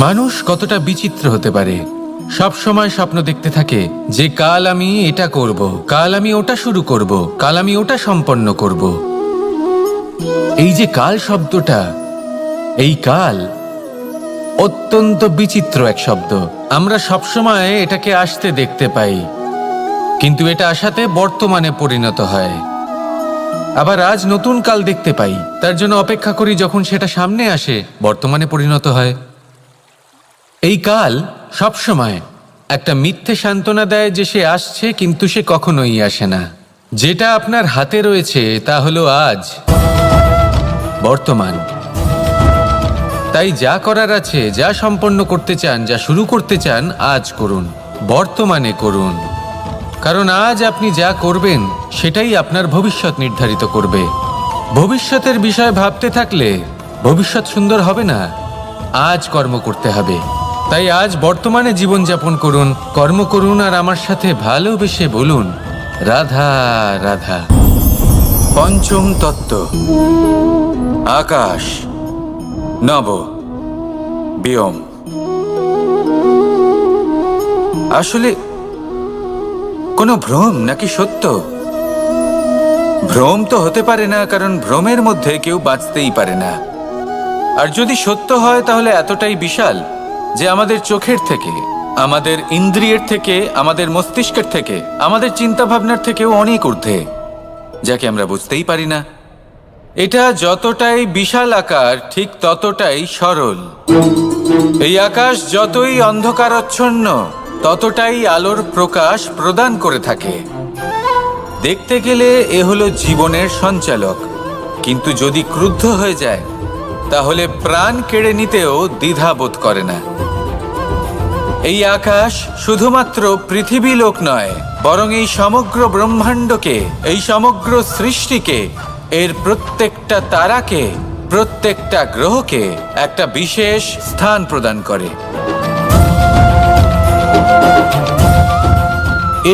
মানুষ কতটা বিচিত্র হতে পারে। সব সময় স্বপ্ন দেখতে থাকে যে কাল আমি এটা করব, কাল আমি ওটা শুরু করব, কাল আমি ওটা সম্পন্ন করব। এই যে কাল শব্দটা, এই কাল অত্যন্ত বিচিত্র এক শব্দ। আমরা সবসময় এটাকে আসতে দেখতে পাই, কিন্তু এটা আসাতে বর্তমানে পরিণত হয়। আবার আজ নতুন কাল দেখতে পাই, তার জন্য অপেক্ষা করি যখন সেটা সামনে আসে, বর্তমানে পরিণত হয়। এই কাল সবসময় একটা মিথ্যে সান্ত্বনা দেয় যে সে আসছে, কিন্তু সে কখনোই আসে না। যেটা আপনার হাতে রয়েছে তা হলো আজ, বর্তমান। তাই যা করার আছে, যা সম্পন্ন করতে চান, যা শুরু করতে চান, আজ করুন, বর্তমানে করুন। কারণ আজ আপনি যা করবেন সেটাই আপনার ভবিষ্যৎ নির্ধারিত করবে। ভবিষ্যতের বিষয় ভাবতে থাকলে ভবিষ্যৎ সুন্দর হবে না। আজ কর্ম করতে হবে। তাই আজ বর্তমানে জীবনযাপন করুন, কর্ম করুন, আর আমার সাথে ভালোবেসে বলুন রাধা রাধা। পঞ্চম তত্ত্ব, আকাশ, নব, ব্যোম। আসলে কোনো ভ্রম নাকি সত্য? ভ্রম তো হতে পারে না, কারণ ভ্রমের মধ্যে কেউ বাঁচতেই পারে না। আর যদি সত্য হয় তাহলে এতটাই বিশাল যে আমাদের চোখের থেকে, আমাদের ইন্দ্রিয়ের থেকে, আমাদের মস্তিষ্কের থেকে, আমাদের চিন্তা ভাবনার থেকেও অনেক ঊর্ধ্বে, যাকে আমরা বুঝতেই পারি না। এটা যতটাই বিশাল আকার, ঠিক ততটাই সরল। এই আকাশ যতই অন্ধকারাচ্ছন্ন, ততটাই আলোর প্রকাশ প্রদান করে থাকে। দেখতে গেলে এ হলো জীবনের সঞ্চালক, কিন্তু যদি ক্রুদ্ধ হয়ে যায় তাহলে প্রাণ কেড়ে নিতেও দ্বিধা বোধ করে না। এই আকাশ শুধুমাত্র পৃথিবী লোক নয়, বরং এই সমগ্র ব্রহ্মাণ্ডকে, এই সমগ্র সৃষ্টিকে, এর প্রত্যেকটা তারাকে, প্রত্যেকটা গ্রহকে একটা বিশেষ স্থান প্রদান করে।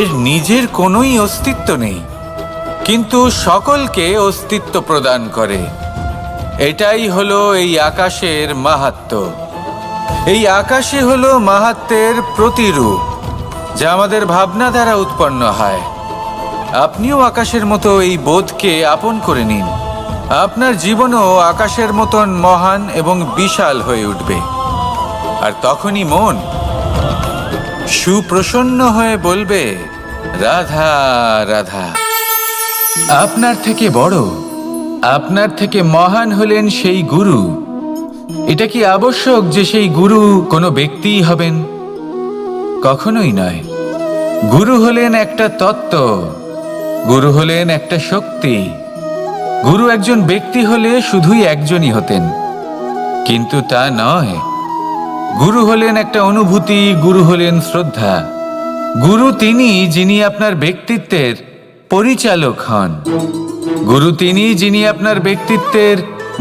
এর নিজের কোনোই অস্তিত্ব নেই, কিন্তু সকলকে অস্তিত্ব প্রদান করে। এটাই হলো এই আকাশের মাহাত্ম্য। এই আকাশই হলো মাহাত্ম্যের প্রতিরূপ, যা আমাদের ভাবনা দ্বারা উৎপন্ন হয়। আপনিও আকাশের মতো এই বোধকে আপন করে নিন। আপনার জীবনও আকাশের মতন মহান এবং বিশাল হয়ে উঠবে। আর তখনই মন সুপ্রসন্ন হয়ে বলবে রাধা রাধা। আপনার থেকে বড়, আপনার থেকে মহান হলেন সেই গুরু। এটা কি আবশ্যক যে সেই গুরু কোনো ব্যক্তিই হবেন? কখনোই নয়। গুরু হলেন একটা তত্ত্ব, গুরু হলেন একটা শক্তি। গুরু একজন ব্যক্তি হলে শুধুই একজনই হতেন, কিন্তু তা নয়। গুরু হলেন একটা অনুভূতি, গুরু হলেন শ্রদ্ধা। গুরু তিনি যিনি আপনার ব্যক্তিত্বের পরিচালক হন। গুরু তিনি যিনি আপনার ব্যক্তিত্বের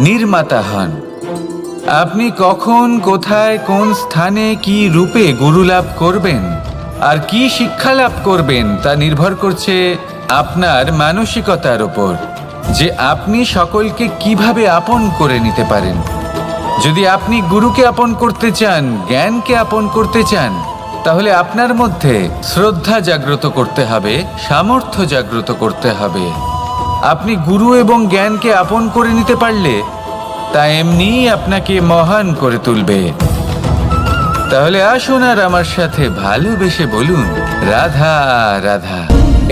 নির্মাতা হন। আপনি কখন, কোথায়, কোন স্থানে, কি রূপে গুরু লাভ করবেন আর কি শিক্ষা লাভ করবেন তা নির্ভর করছে আপনার মানসিকতার উপর, যে আপনি সকলকে কিভাবে আপন করে নিতে পারেন। যদি আপনি গুরুকে আপন করতে চান, জ্ঞানকে আপন করতে চান, তাহলে আপনার মধ্যে শ্রদ্ধা জাগ্রত করতে হবে, সামর্থ্য জাগ্রত করতে হবে। আপনি গুরু এবং জ্ঞানকে আপন করে নিতে পারলে তা এমনিই আপনাকে মহান করে তুলবে। তাহলে আসুন আর আমার সাথে ভালোবেসে বলুন রাধা রাধা।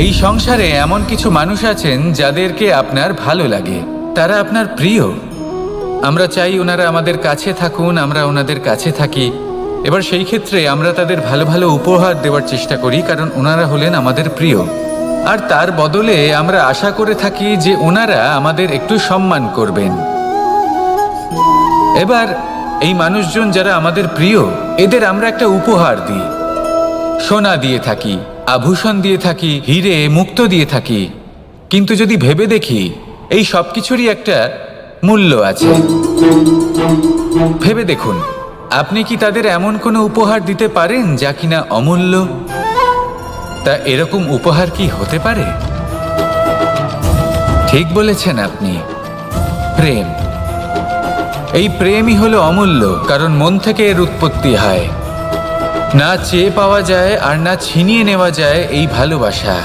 এই সংসারে এমন কিছু মানুষ আছেন যাদেরকে আপনার ভালো লাগে, তারা আপনার প্রিয়। আমরা চাই ওনারা আমাদের কাছে থাকুন, আমরা ওনাদের কাছে থাকি। এবার সেই ক্ষেত্রে আমরা তাদের ভালো ভালো উপহার দেওয়ার চেষ্টা করি, কারণ ওনারা হলেন আমাদের প্রিয়। আর তার বদলে আমরা আশা করে থাকি যে ওনারা আমাদের একটু সম্মান করবেন। এবার এই মানুষজন যারা আমাদের প্রিয়, এদের আমরা একটা উপহার দিই। সোনা দিয়ে থাকি, আভূষণ দিয়ে থাকি, হিরে মুক্তো দিয়ে থাকি। কিন্তু যদি ভেবে দেখি, এই সব কিছুরই একটা মূল্য আছে। ভেবে দেখুন, আপনি কি তাদের এমন কোনো উপহার দিতে পারেন যা কিনা অমূল্য? তা এরকম উপহার কি হতে পারে? ঠিক বলেছেন আপনি। প্রেম, এই প্রেমই হলো অমূল্য, কারণ মন থেকে এর উৎপত্তি হয়। না চেয়ে পাওয়া যায় আর না ছিনিয়ে নেওয়া যায় এই ভালোবাসা।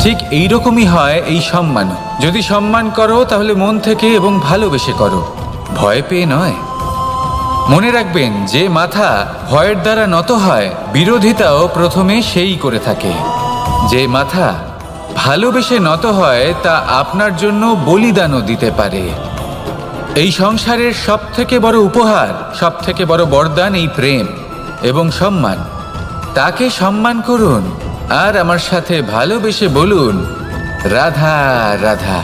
ঠিক এইরকমই হয় এই সম্মান। যদি সম্মান করো তাহলে মন থেকে এবং ভালোবেসে করো, ভয় পেয়ে নয়। মনে রাখবেন, যে মাথা ভয়ের দ্বারা নত হয়, বিরোধিতাও প্রথমে সেই করে থাকে। যে মাথা ভালোবেসে নত হয় তা আপনার জন্য বলিদানও দিতে পারে। এই সংসারের সব থেকে বড় উপহার, সব থেকে বড় বরদান এই প্রেম এবং সম্মান। তাকে সম্মান করুন আর আমার সাথে ভালোবেসে বলুন, রাধা রাধা।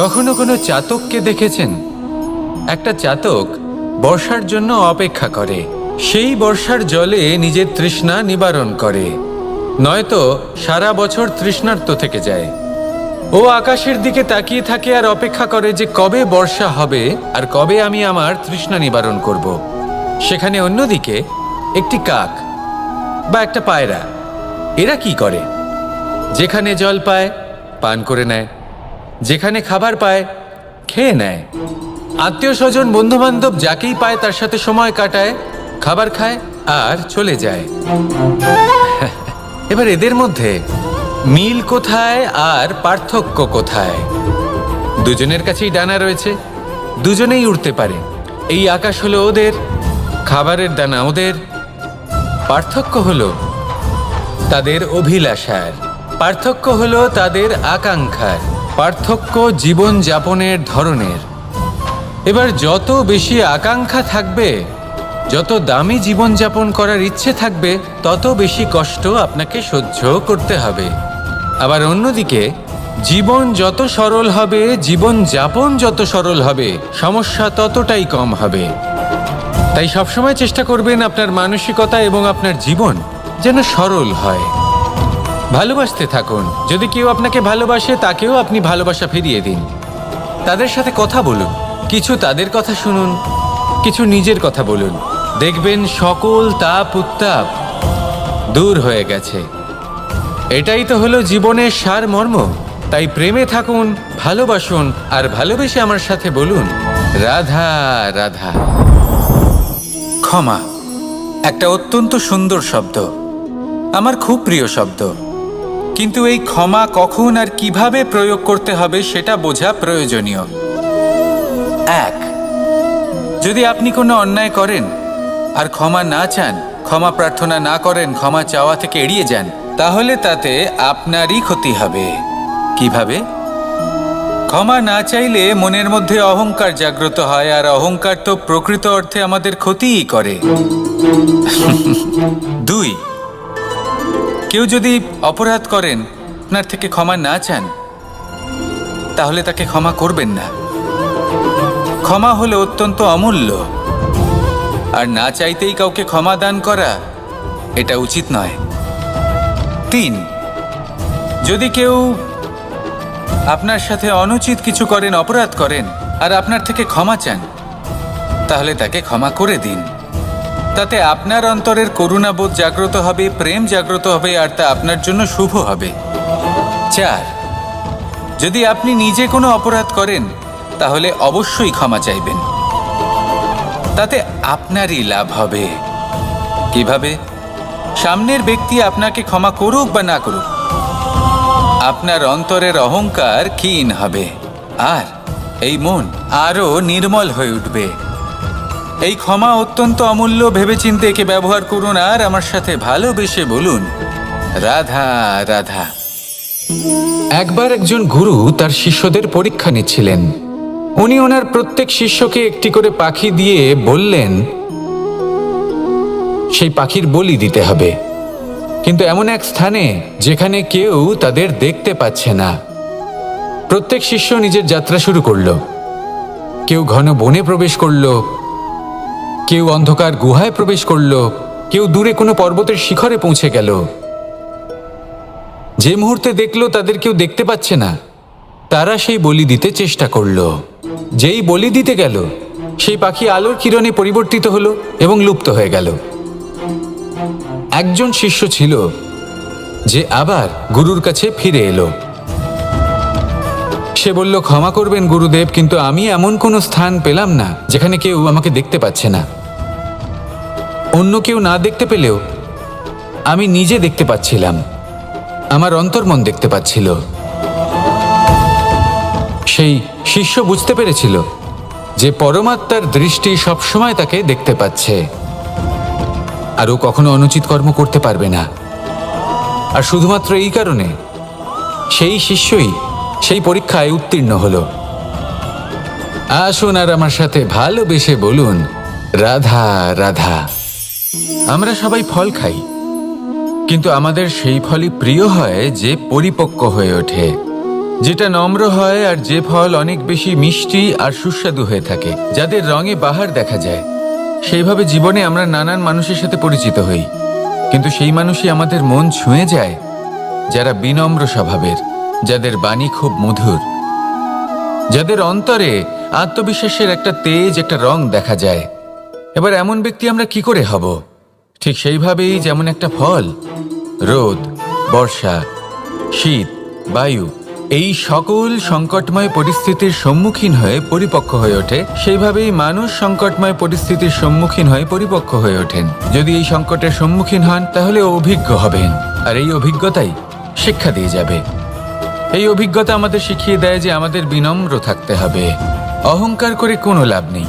কখনো কোনো চাতককে দেখেছেন? একটা চাতক বর্ষার জন্য অপেক্ষা করে, সেই বর্ষার জলে নিজের তৃষ্ণা নিবারণ করে, নয়তো সারা বছর তৃষ্ণার্ত থেকে যায়। ও আকাশের দিকে তাকিয়ে থাকে আর অপেক্ষা করে যে কবে বর্ষা হবে আর কবে আমি আমার তৃষ্ণা নিবারণ করব। সেখানে অন্যদিকে একটি কাক বা একটা পায়রা, এরা কি করে? যেখানে জল পায় পান করে নেয়, যেখানে খাবার পায় খেয়ে নেয়, আত্মীয় স্বজন বন্ধু বান্ধব যাকেই পায় তার সাথে সময় কাটায়, খাবার খায় আর চলে যায়। এবার এদের মধ্যে মিল কোথায় আর পার্থক্য কোথায়? দুজনের কাছেই ডানা রয়েছে, দুজনেই উড়তে পারে। এই আকাশ হলো ওদের, খাবারের দানা ওদের। পার্থক্য হলো তাদের অভিলাষার, পার্থক্য হলো তাদের আকাঙ্ক্ষার, পার্থক্য জীবন যাপনের ধরনের। এবার যত বেশি আকাঙ্ক্ষা থাকবে, যত দামি জীবনযাপন করার ইচ্ছে থাকবে, তত বেশি কষ্ট আপনাকে সহ্য করতে হবে। আবার অন্যদিকে জীবন যত সরল হবে, জীবনযাপন যত সরল হবে, সমস্যা ততটাই কম হবে। তাই সবসময় চেষ্টা করবেন আপনার মানসিকতা এবং আপনার জীবন যেন সরল হয়। ভালোবাসতে থাকুন। যদি কেউ আপনাকে ভালোবাসে, তাকেও আপনি ভালোবাসা ফিরিয়ে দিন। তাদের সাথে কথা বলুন, কিছু তাদের কথা শুনুন, কিছু নিজের কথা বলুন। দেখবেন সকল তাপ উত্তাপ দূর হয়ে গেছে। এটাই তো হলো জীবনের সারমর্ম। তাই প্রেমে থাকুন, ভালোবাসুন, আর ভালোবেসে আমার সাথে বলুন, রাধা রাধা। ক্ষমা একটা অত্যন্ত সুন্দর শব্দ, আমার খুব প্রিয় শব্দ। কিন্তু এই ক্ষমা কখন আর কিভাবে প্রয়োগ করতে হবে সেটা বোঝা প্রয়োজনীয়। এক, যদি আপনি কোনো অন্যায় করেন আর ক্ষমা না চান, ক্ষমা প্রার্থনা না করেন, ক্ষমা চাওয়া থেকে এড়িয়ে যান, তাহলে তাতে আপনারই ক্ষতি হবে। কিভাবে? ক্ষমা না চাইলে মনের মধ্যে অহংকার জাগ্রত হয়, আর অহংকার তো প্রকৃত অর্থে আমাদের ক্ষতিই করে। দুই, কেউ যদি অপরাধ করেন, আপনার থেকে ক্ষমা না চান, তাহলে তাকে ক্ষমা করবেন না। ক্ষমা হলো অত্যন্ত অমূল্য, আর না চাইতেই কাউকে ক্ষমা দান করা এটা উচিত নয়। তিন, যদি কেউ আপনার সাথে অনুচিত কিছু করেন, অপরাধ করেন, আর আপনার থেকে ক্ষমা চান, তাহলে তাকে ক্ষমা করে দিন। তাতে আপনার অন্তরের করুণাবোধ জাগ্রত হবে, প্রেম জাগ্রত হবে, আর তা আপনার জন্য শুভ হবে। চার, যদি আপনি নিজে কোনো অপরাধ করেন, তাহলে অবশ্যই ক্ষমা চাইবেন। তাতে আপনারই লাভ হবে। কিভাবে? সামনের ব্যক্তি আপনাকে ক্ষমা করুক বা না করুক, আপনার অন্তরের অহংকার ক্ষীণ হবে, আর এই মন আরো নির্মল হয়ে উঠবে। এই ক্ষমা অত্যন্ত অমূল্য, ভেবেচিন্তে একে ব্যবহার করুন, আর আমার সাথে ভালোবেসে বলুন, রাধা রাধা। একবার একজন গুরু তার শিষ্যদের পরীক্ষা নিচ্ছিলেন। উনি ওনার প্রত্যেক শিষ্যকে একটি করে পাখি দিয়ে বললেন সেই পাখির বলি দিতে হবে, কিন্তু এমন এক স্থানে যেখানে কেউ তাদের দেখতে পাচ্ছে না। প্রত্যেক শিষ্য নিজের যাত্রা শুরু করলো। কেউ ঘন বনে প্রবেশ করলো, কেউ অন্ধকার গুহায় প্রবেশ করলো, কেউ দূরে কোনো পর্বতের শিখরে পৌঁছে গেল। যে মুহূর্তে দেখলো তাদের কেউ দেখতে পাচ্ছে না, তারা সেই বলি দিতে চেষ্টা করলো। যেই বলি দিতে গেল, সেই পাখি আলোর কিরণে পরিবর্তিত হলো এবং লুপ্ত হয়ে গেল। একজন শিষ্য ছিল যে আবার গুরুর কাছে ফিরে এলো। সে বলল, ক্ষমা করবেন গুরুদেব, কিন্তু আমি এমন কোনো স্থান পেলাম না যেখানে কেউ আমাকে দেখতে পাচ্ছে না। অন্য কেউ না দেখতে পেলেও আমি নিজে দেখতে পাচ্ছিলাম, আমার অন্তর্মন দেখতে পাচ্ছিল। সেই শিষ্য বুঝতে পেরেছিল যে পরমাত্মার দৃষ্টি সবসময় তাকে দেখতে পাচ্ছে, আর ও কখনো অনুচিত কর্ম করতে পারবে না। আর শুধুমাত্র এই কারণে সেই শিষ্যই সেই পরীক্ষায় উত্তীর্ণ হলো। আসুন আর আমার সাথে ভালোবেসে বলুন, রাধা রাধা। আমরা সবাই ফল খাই, কিন্তু আমাদের সেই ফলই প্রিয় হয় যে পরিপক্ক হয়ে ওঠে, যেটা নম্র হয়, আর যে ফল অনেক বেশি মিষ্টি আর সুস্বাদু হয়ে থাকে, যাদের রঙে বাহার দেখা যায়। সেইভাবে জীবনে আমরা নানান মানুষের সাথে পরিচিত হই, কিন্তু সেই মানুষই আমাদের মন ছুঁয়ে যায় যারা বিনম্র স্বভাবের, যাদের বাণী খুব মধুর, যাদের অন্তরে আত্মবিশ্বাসের একটা তেজ, একটা রং দেখা যায়। এবার এমন ব্যক্তি আমরা কি করে হব? ঠিক সেইভাবেই যেমন একটা ফল রোদ, বর্ষা, শীত, বায়ু এই সকল সংকটময় পরিস্থিতির সম্মুখীন হয়ে পরিপক্ক হয়ে ওঠে, সেইভাবেই মানুষ সংকটময় পরিস্থিতির সম্মুখীন হয়ে পরিপক্ক হয়ে ওঠেন। যদি এই সংকটের সম্মুখীন হন তাহলে অভিজ্ঞ হবেন, আর এই অভিজ্ঞতাই শিক্ষা দিয়ে যাবে। এই অভিজ্ঞতা আমাদের শিখিয়ে দেয় যে আমাদের বিনম্র থাকতে হবে, অহংকার করে কোনো লাভ নেই।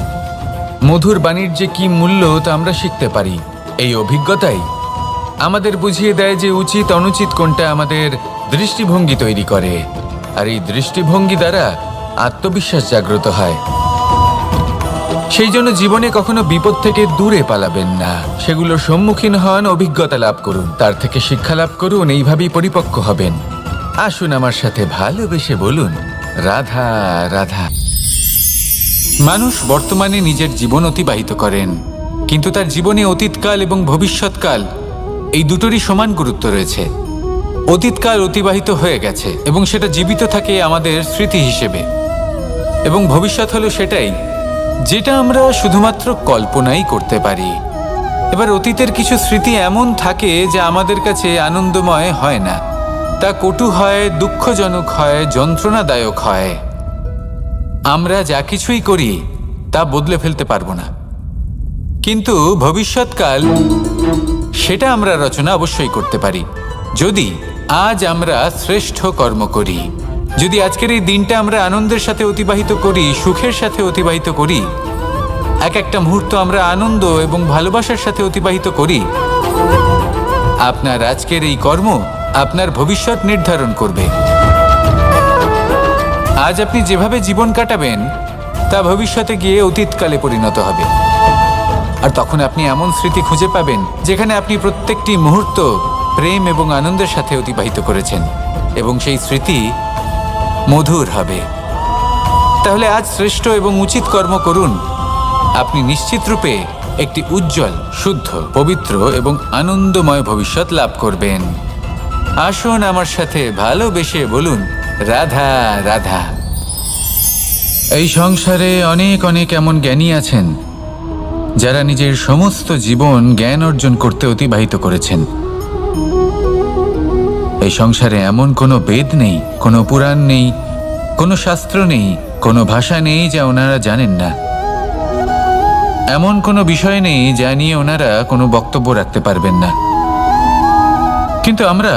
মধুর বাণীর যে কি মূল্য তা আমরা শিখতে পারি। এই অভিজ্ঞতাই আমাদের বুঝিয়ে দেয় যে উচিত অনুচিত কোনটা, আমাদের দৃষ্টিভঙ্গি তৈরি করে, আর এই দৃষ্টিভঙ্গি দ্বারা আত্মবিশ্বাস জাগ্রত হয়। সেই জন্য জীবনে কখনো বিপদ থেকে দূরে পালাবেন না, সেগুলোর সম্মুখীন হন, অভিজ্ঞতা লাভ করুন, তার থেকে শিক্ষা লাভ করুন, এইভাবেই পরিপক্ক হবেন। আসুন আমার সাথে ভালোবেসে বলুন, রাধা রাধা। মানুষ বর্তমানে নিজের জীবন অতিবাহিত করেন, কিন্তু তার জীবনে অতীতকাল এবং ভবিষ্যৎকাল এই দুটোরই সমান গুরুত্ব রয়েছে। অতীতকাল অতিবাহিত হয়ে গেছে এবং সেটা জীবিত থাকে আমাদের স্মৃতি হিসেবে, এবং ভবিষ্যৎ হলো সেটাই যেটা আমরা শুধুমাত্র কল্পনাই করতে পারি। এবার অতীতের কিছু স্মৃতি এমন থাকে যা আমাদের কাছে আনন্দময় হয় না, তা কটু হয়, দুঃখজনক হয়, যন্ত্রণাদায়ক হয়। আমরা যা কিছুই করি তা বদলে ফেলতে পারবো না, কিন্তু ভবিষ্যৎকাল সেটা আমরা রচনা অবশ্যই করতে পারি, যদি আজ আমরা শ্রেষ্ঠ কর্ম করি। যদি আজকের এই দিনটা আমরা আনন্দের সাথে অতিবাহিত করি, সুখের সাথে অতিবাহিত করি, এক একটা মুহূর্ত আমরা আনন্দ এবং ভালোবাসার সাথে অতিবাহিত করি, আপনার আজকের এই কর্ম আপনার ভবিষ্যৎ নির্ধারণ করবে। আজ আপনি যেভাবে জীবন কাটাবেন তা ভবিষ্যতে গিয়ে অতীতকালে পরিণত হবে, আর তখন আপনি এমন স্মৃতি খুঁজে পাবেন যেখানে আপনি প্রত্যেকটি মুহূর্ত প্রেম এবং আনন্দের সাথে অতিবাহিত করেছেন, এবং সেই স্মৃতি মধুর হবে। তাহলে আজ শ্রেষ্ঠ এবং উচিত কর্ম করুন, আপনি নিশ্চিত রূপে একটি উজ্জ্বল, শুদ্ধ, পবিত্র এবং আনন্দময় ভবিষ্যৎ লাভ করবেন। আসুন আমার সাথে ভালোবেসে বলুন, রাধা রাধা। এই সংসারে অনেক অনেক এমন জ্ঞানী আছেন যারা নিজের সমস্ত জীবন জ্ঞান অর্জন করতে অতিবাহিত করেছেন। এই সংসারে এমন কোনো বেদ নেই, কোনো পুরাণ নেই, কোনো শাস্ত্র নেই, কোনো ভাষা নেই যা ওনারা জানেন না। এমন কোনো বিষয় নেই যা নিয়ে ওনারা কোনো বক্তব্য রাখতে পারবেন না। কিন্তু আমরা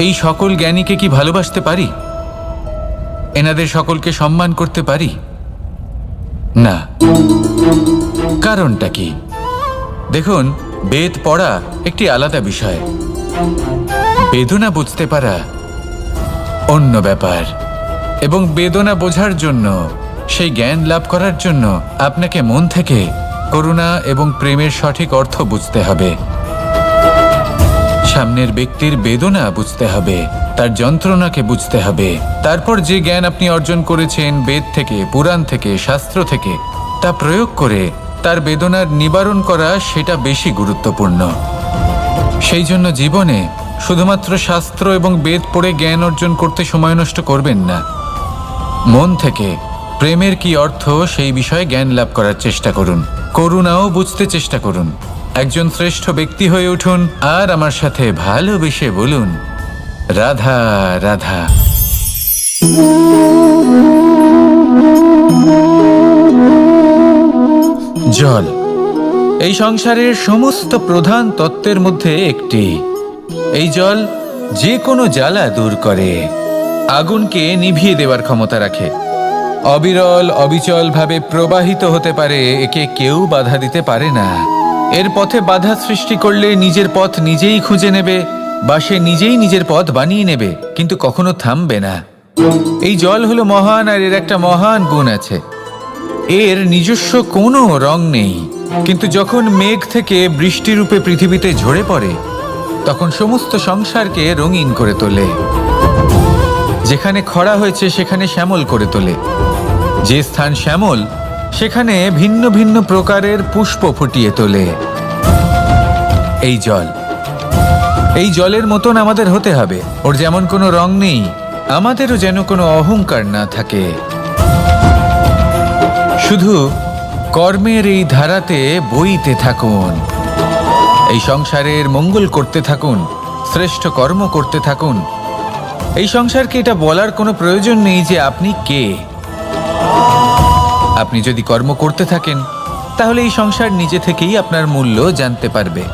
এই সকল জ্ঞানীকে কি ভালোবাসতে পারি? এনাদের সকলকে সম্মান করতে পারি না। কারণটা কি? দেখুন, বেদ পড়া একটি আলাদা বিষয়, বেদনা বুঝতে পারা অন্য ব্যাপার। এবং বেদনা বোঝার জন্য, সেই জ্ঞান লাভ করার জন্য আপনাকে মন থেকে করুণা এবং প্রেমের সঠিক অর্থ বুঝতে হবে। সামনের ব্যক্তির বেদনা বুঝতে হবে, তার যন্ত্রণাকে বুঝতে হবে। তারপর যে জ্ঞান আপনি অর্জন করেছেন বেদ থেকে, পুরাণ থেকে, শাস্ত্র থেকে, তা প্রয়োগ করে তার বেদনার নিবারণ করা, সেটা বেশি গুরুত্বপূর্ণ। সেই জন্য জীবনে শুধুমাত্র শাস্ত্র এবং বেদ পড়ে জ্ঞান অর্জন করতে সময় নষ্ট করবেন না। মন থেকে প্রেমের কি অর্থ সেই বিষয়ে জ্ঞান লাভ করার চেষ্টা করুন, করুণাও বুঝতে চেষ্টা করুন। একজন শ্রেষ্ঠ ব্যক্তি হয়ে উঠুন, আর আমার সাথে ভালোবেসে বলুন, রাধা রাধা। জল এই সংসারের সমস্ত প্রধান তত্ত্বের মধ্যে একটি। এই জল যে কোনো জ্বালা দূর করে, আগুনকে নিভিয়ে দেওয়ার ক্ষমতা রাখে, অবিরল অবিচল ভাবে প্রবাহিত হতে পারে, একে কেউ বাধা দিতে পারে না। এর পথে বাধা সৃষ্টি করলে নিজের পথ নিজেই খুঁজে নেবে বা সে নিজেই নিজের পথ বানিয়ে নেবে, কিন্তু কখনো থামবে না। এই জল হলো মহান, আর এর একটা মহান গুণ আছে, এর নিজস্ব কোনো রং নেই। কিন্তু যখন মেঘ থেকে বৃষ্টিরূপে পৃথিবীতে ঝরে পড়ে, তখন সমস্ত সংসারকে রঙিন করে তোলে। যেখানে খরা হয়েছে সেখানে শ্যামল করে তোলে, যে স্থান শ্যামল সেখানে ভিন্ন ভিন্ন প্রকারের পুষ্প ফুটিয়ে তোলে। এই জলের মতন আমাদের হতে হবে। ওর যেমন কোনো রং নেই, আমাদেরও যেন কোনো অহংকার না থাকে। শুধু কর্মের এই ধারাতে বইতে থাকুন, এই সংসারের মঙ্গল করতে থাকুন, শ্রেষ্ঠ কর্ম করতে থাকুন। এই সংসারকে এটা বলার কোনো প্রয়োজন নেই যে আপনি কে। আপনি যদি কর্ম করতে থাকেন, তাহলে এই সংসার নিজে থেকেই আপনার মূল্য জানতে পারবে,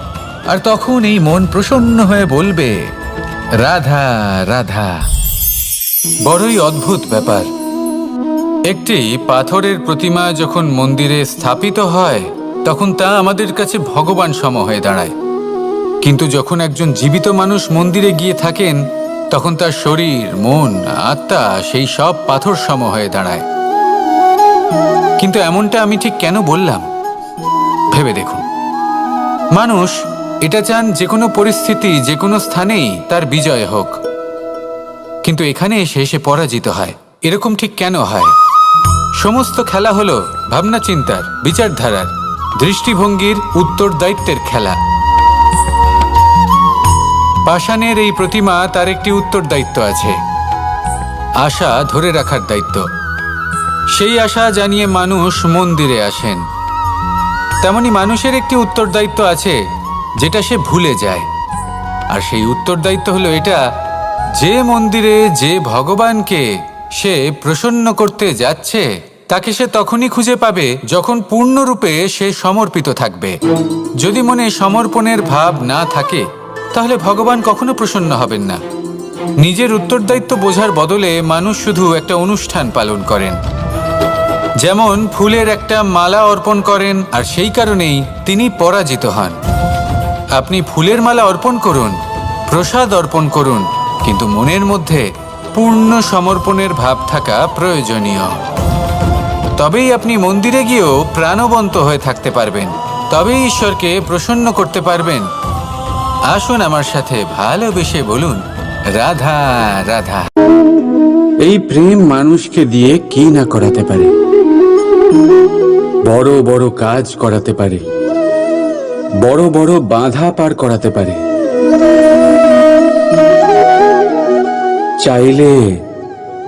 আর তখন এই মন প্রসন্ন হয়ে বলবে, রাধা রাধা। বড়ই অদ্ভুত ব্যাপার। একটি পাথরের প্রতিমা যখন মন্দিরে স্থাপিত হয়, তখন তা আমাদের কাছে ভগবান সম হয়ে দাঁড়ায়। কিন্তু যখন একজন জীবিত মানুষ মন্দিরে গিয়ে থাকেন, তখন তার শরীর, মন, আত্মা সেই সব পাথর সম হয়ে দাঁড়ায়। কিন্তু এমনটা আমি ঠিক কেন বললাম ভেবে দেখুন। মানুষ এটা চান যে কোনো পরিস্থিতি, যে কোনো স্থানেই তার বিজয় হোক, কিন্তু এখানে এসে সে পরাজিত হয়। এরকম ঠিক কেন হয়? সমস্ত খেলা হলো ভাবনা চিন্তার, বিচারধারার, দৃষ্টিভঙ্গির, উত্তরদায়িত্বের খেলা। পাষাণের এই প্রতিমা, তার একটি উত্তরদায়িত্ব আছে, আশা ধরে রাখার দায়িত্ব। সেই আশা জানিয়ে মানুষ মন্দিরে আসেন। তেমনি মানুষের একটি উত্তরদায়িত্ব আছে, যেটা সে ভুলে যায়। আর সেই উত্তরদায়িত্ব হলো এটা, যে মন্দিরে যে ভগবানকে সে প্রসন্ন করতে যাচ্ছে, তাকে সে তখনই খুঁজে পাবে যখন পূর্ণরূপে সে সমর্পিত থাকবে। যদি মনে সমর্পণের ভাব না থাকে, তাহলে ভগবান কখনো প্রসন্ন হবেন না। নিজের উত্তরদায়িত্ব বোঝার বদলে মানুষ শুধু একটা অনুষ্ঠান পালন করেন। যেমন ফুলের একটা মালা অর্পণ করেন, আর সেই কারণেই তিনি পরাজিত হন। আপনি ফুলের মালা অর্পণ করুন, প্রসাদ অর্পণ করুন, কিন্তু মনের মধ্যে পূর্ণ সমর্পণের ভাব থাকা প্রয়োজনীয়। তবেই আপনি মন্দিরে গিয়েও প্রাণবন্ত হয়ে থাকতে পারবেন, তবেই ঈশ্বরকে প্রসন্ন করতে পারবেন। আসুন আমার সাথে ভালোবেসে বলুন, রাধা রাধা। এই প্রেম মানুষকে দিয়ে কি না করাতে পারে, বড় বড় কাজ করাতে পারে, বড় বড় বাধা পার করাতে পারে। চাইলে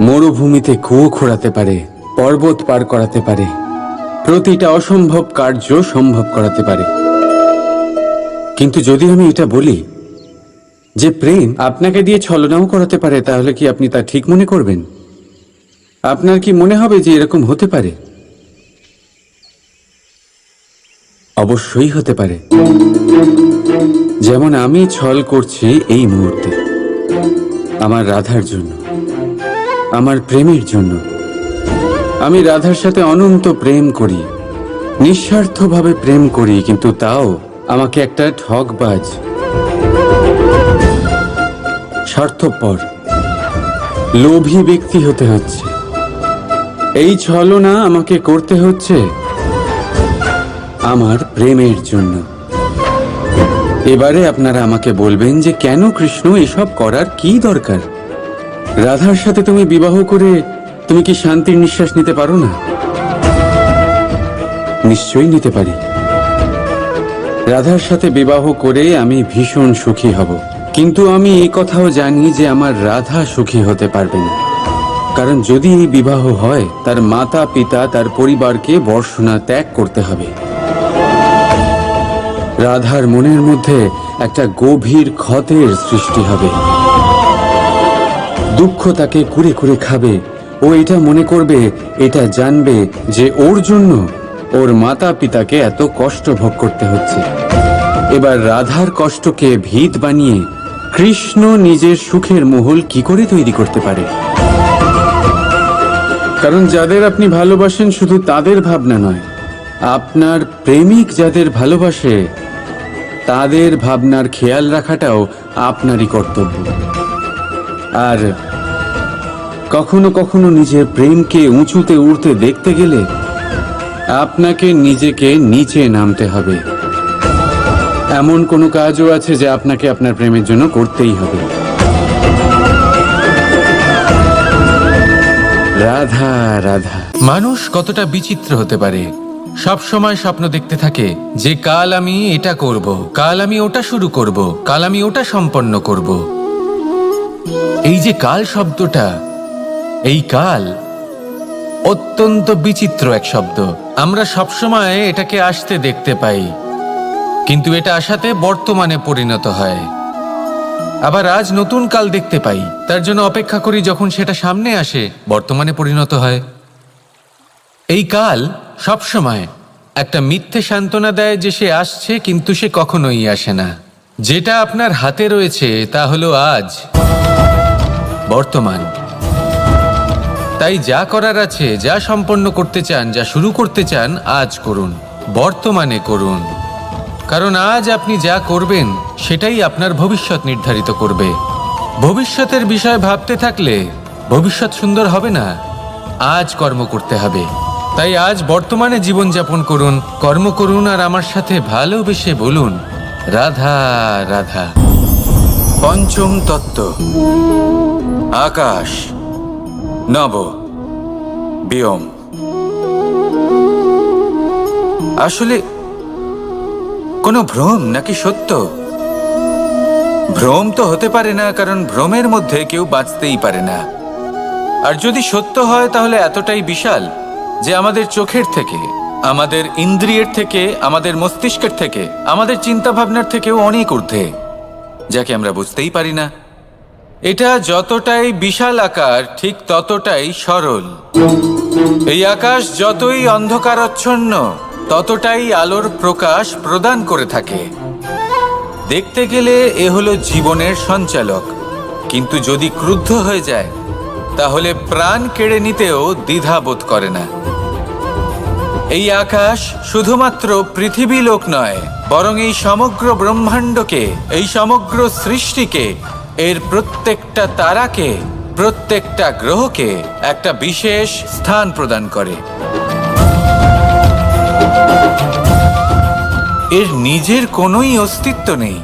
মরুভূমিতে কুয়ো খোঁড়াতে পারে, পর্বত পার করাতে পারে, প্রতিটা অসম্ভব কার্য সম্ভব করাতে পারে। কিন্তু যদি আমি এটা বলি যে প্রেম আপনাকে দিয়ে ছলনাও করাতে পারে, তাহলে কি আপনি তা ঠিক মনে করবেন? আপনার কি মনে হবে যে এরকম হতে পারে? অবশ্যই হতে পারে। যেমন আমি ছল করছি এই মুহূর্তে আমার রাধার জন্য, আমার প্রেমের জন্য। আমি রাধার সাথে অনন্ত প্রেম করি, নিঃস্বার্থভাবে প্রেম করি, কিন্তু তাও আমাকে একটা ঠকবাজ, স্বার্থপর, লোভী ব্যক্তি হতে হচ্ছে। এই ছলনা আমাকে করতে হচ্ছে আমার প্রেমের জন্য। এবারে আপনারা আমাকে বলবেন যে কেন কৃষ্ণ এসব করার কি দরকার? রাধার সাথে তুমি বিবাহ করে তুমি কি শান্তির নিঃশ্বাস নিতে পারো না? নিশ্চয়ই নিতে পারি। রাধার সাথে বিবাহ করে আমি ভীষণ সুখী হব, কিন্তু আমি এই কথাও জানি যে আমার রাধা সুখী হতে পারবে না। কারণ যদি এই বিবাহ হয়, তার মাতা পিতা, তার পরিবারকে বর্ষণা ত্যাগ করতে হবে। রাধার মনের মধ্যে একটা গভীর ক্ষতের সৃষ্টি হবে। দুঃখ তাকে কুরে কুরে খাবে। ও এটা মনে করবে, এটা জানবে যে ওর জন্য ওর মাতা পিতাকে এত কষ্ট ভোগ করতে হচ্ছে। এবার রাধার কষ্টকে ভিত বানিয়ে কৃষ্ণ নিজের সুখের মহল কি করে তৈরি করতে পারে? কারণ যাদের আপনি ভালোবাসেন শুধু তাদের ভাবনা নয়, আপনার প্রেমিক যাদের ভালোবাসে তাদের ভাবনার খেয়াল রাখাটাও আপনারই কর্তব্য। আর কখনো কখনো নিজের প্রেমকে উঁচুতে উঠতে দেখতে গেলে আপনাকে নিজেকে নিচে নামতে হবে। এমন কোনো কাজও আছে যা আপনাকে আপনার প্রেমের জন্য করতেই হবে। রাধা রাধা। মানুষ কতটা বিচিত্র হতে পারে। সব সময় স্বপ্ন দেখতে থাকে যে কাল আমি এটা করব, কাল আমি ওটা শুরু করব, কাল আমি ওটা সম্পন্ন করব। এই যে কাল শব্দটা, এই কাল অত্যন্ত বিচিত্র এক শব্দ। আমরা সবসময় এটাকে আসতে দেখতে পাই, কিন্তু এটা আসাতে বর্তমানে পরিণত হয়। আবার আজ নতুন কাল দেখতে পাই, তার জন্য অপেক্ষা করি যখন সেটা সামনে আসে বর্তমানে পরিণত হয়। এই কাল সবসময় একটা মিথ্যে সান্ত্বনা দেয় যে সে আসছে, কিন্তু সে কখনোই আসে না। যেটা আপনার হাতে রয়েছে তা হলো আজ, বর্তমান। তাই যা করার আছে, যা সম্পন্ন করতে চান, যা শুরু করতে চান, আজ করুন, বর্তমানে করুন। কারণ আজ আপনি যা করবেন সেটাই আপনার ভবিষ্যৎ নির্ধারিত করবে। ভবিষ্যতের বিষয় ভাবতে থাকলে ভবিষ্যৎ সুন্দর হবে না। আজ কর্ম করতে হবে। তাই আজ বর্তমানে জীবনযাপন করুন, কর্ম করুন, আর আমার সাথে ভালোবেসে বলুন রাধা রাধা। পঞ্চম তত্ত্ব, আকাশ, নব, ব্যোম। আসলে কোনো ভ্রম নাকি সত্য? ভ্রম তো হতে পারে না, কারণ ভ্রমের মধ্যে কেউ বাঁচতেই পারে না। আর যদি সত্য হয় তাহলে এতটাই বিশাল যে আমাদের চোখের থেকে, আমাদের ইন্দ্রিয়ের থেকে, আমাদের মস্তিষ্কের থেকে, আমাদের চিন্তা ভাবনার থেকেও অনেক ঊর্ধ্বে, যাকে আমরা বুঝতেই পারি না। এটা যতটাই বিশাল আকার ঠিক ততটাই সরল। এই আকাশ যতই অন্ধকারাচ্ছন্ন ততটাই আলোর প্রকাশ প্রদান করে থাকে। দেখতে গেলে এ হলো জীবনের সঞ্চালক, কিন্তু যদি ক্রুদ্ধ হয়ে যায় তাহলে প্রাণ কেড়ে নিতেও দ্বিধাবোধ করে না। এই আকাশ শুধুমাত্র পৃথিবী লোক নয়, বরং এই সমগ্র ব্রহ্মাণ্ডকে, এই সমগ্র সৃষ্টিকে, এর প্রত্যেকটা তারাকে, প্রত্যেকটা গ্রহকে একটা বিশেষ স্থান প্রদান করে। এর নিজের কোনোই অস্তিত্ব নেই,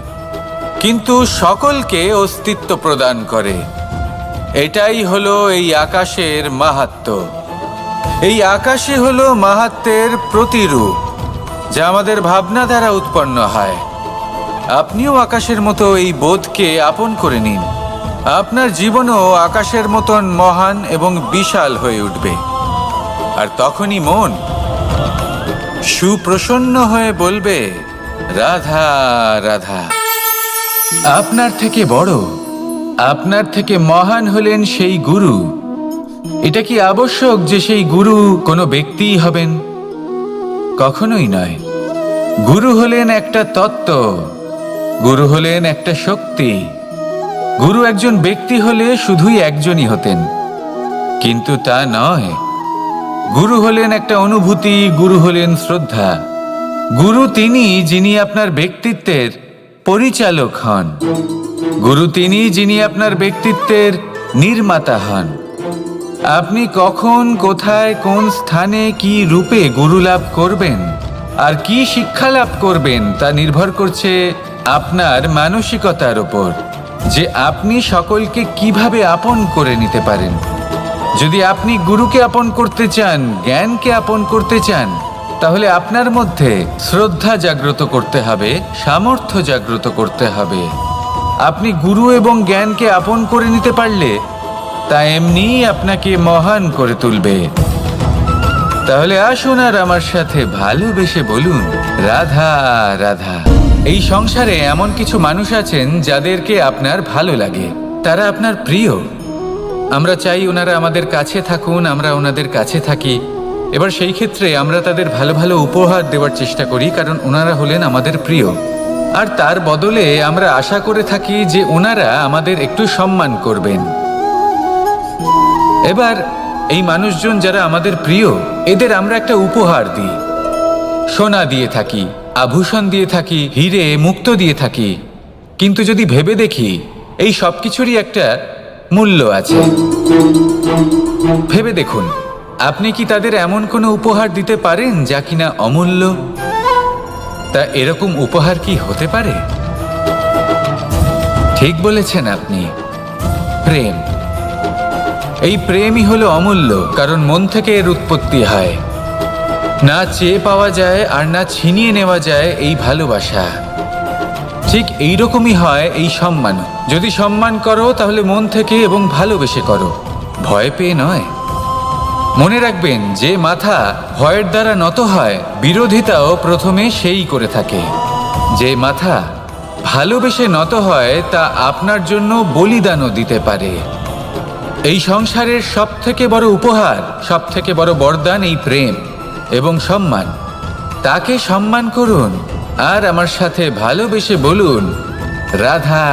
কিন্তু সকলকে অস্তিত্ব প্রদান করে। এটাই হলো এই আকাশের মাহাত্ম্য। এই আকাশে হলো মাহাত্ম্যের প্রতিরূপ, যা আমাদের ভাবনা দ্বারা উৎপন্ন হয়। আপনিও আকাশের মতো এই বোধকে আপন করে নিন। আপনার জীবনও আকাশের মতন মহান এবং বিশাল হয়ে উঠবে। আর তখনই মন সুপ্রসন্ন হয়ে বলবে রাধা রাধা। আপনার থেকে বড়, আপনার থেকে মহান হলেন সেই গুরু। এটা কি আবশ্যক যে সেই গুরু কোনো ব্যক্তিই হবেন? কখনোই নয়। গুরু হলেন একটা তত্ত্ব, গুরু হলেন একটা শক্তি। গুরু একজন ব্যক্তি হলে শুধুই একজনই হতেন, কিন্তু তা নয়। গুরু হলেন একটা অনুভূতি, গুরু হলেন শ্রদ্ধা। গুরু তিনি যিনি আপনার ব্যক্তিত্বের পরিচালক হন। গুরু তিনি যিনি আপনার ব্যক্তিত্বের নির্মাতা হন। আপনি কখন, কোথায়, কোন স্থানে, কি রূপে গুরু লাভ করবেন আর কি শিক্ষা লাভ করবেন তা নির্ভর করছে আপনার মানসিকতার উপর, যে আপনি সকলকে কিভাবে আপন করে নিতে পারেন। যদি আপনি গুরুকে আপন করতে চান, জ্ঞানকে আপন করতে চান, তাহলে আপনার মধ্যে শ্রদ্ধা জাগ্রত করতে হবে, সামর্থ্য জাগ্রত করতে হবে। আপনি গুরু এবং জ্ঞানকে আপন করে নিতে পারলে তা এমনিই আপনাকে মহান করে তুলবে। তাহলে আসুন আর আমার সাথে ভালোবেসে বলুন রাধা রাধা। এই সংসারে এমন কিছু মানুষ আছেন যাদেরকে আপনার ভালো লাগে, তারা আপনার প্রিয়। আমরা চাই ওনারা আমাদের কাছে থাকুন, আমরা ওনাদের কাছে থাকি, এবার সেই ক্ষেত্রে আমরা তাদের ভালো ভালো উপহার দেওয়ার চেষ্টা করি, কারণ ওনারা হলেন আমাদের প্রিয়। আর তার বদলে আমরা আশা করে থাকি যে ওনারা আমাদের একটু সম্মান করবেন। এবার এই মানুষজন যারা আমাদের প্রিয়, এদের আমরা একটা উপহার দিই। সোনা দিয়ে থাকি, আভূষণ দিয়ে থাকি, হিরে মুক্ত দিয়ে থাকি। কিন্তু যদি ভেবে দেখি, এই সব কিছুরই একটা মূল্য আছে। ভেবে দেখুন, আপনি কি তাদের এমন কোনো উপহার দিতে পারেন যা কিনা অমূল্য? তা এরকম উপহার কি হতে পারে? ঠিক বলেছেন আপনি, প্রেম। এই প্রেমই হলো অমূল্য, কারণ মন থেকে এর উৎপত্তি হয়। না চেয়ে পাওয়া যায় আর না ছিনিয়ে নেওয়া যায় এই ভালোবাসা। ঠিক এইরকমই হয় এই সম্মান। যদি সম্মান করো তাহলে মন থেকে এবং ভালোবেসে করো, ভয় পেয়ে নয়। মনে রাখবেন, যে মাথা ভয়ের দ্বারা নত হয়, বিরোধিতাও প্রথমে সেই করে থাকে। যে মাথা ভালোবেসে নত হয়, তা আপনার জন্য বলিদানও দিতে পারে। এই সংসারের সব থেকে বড় উপহার, সব থেকে বড় বরদান এই প্রেম এবং সম্মান। তাকে সম্মান করুন আর আমার সাথে ভালোবেসে বলুন, রাধা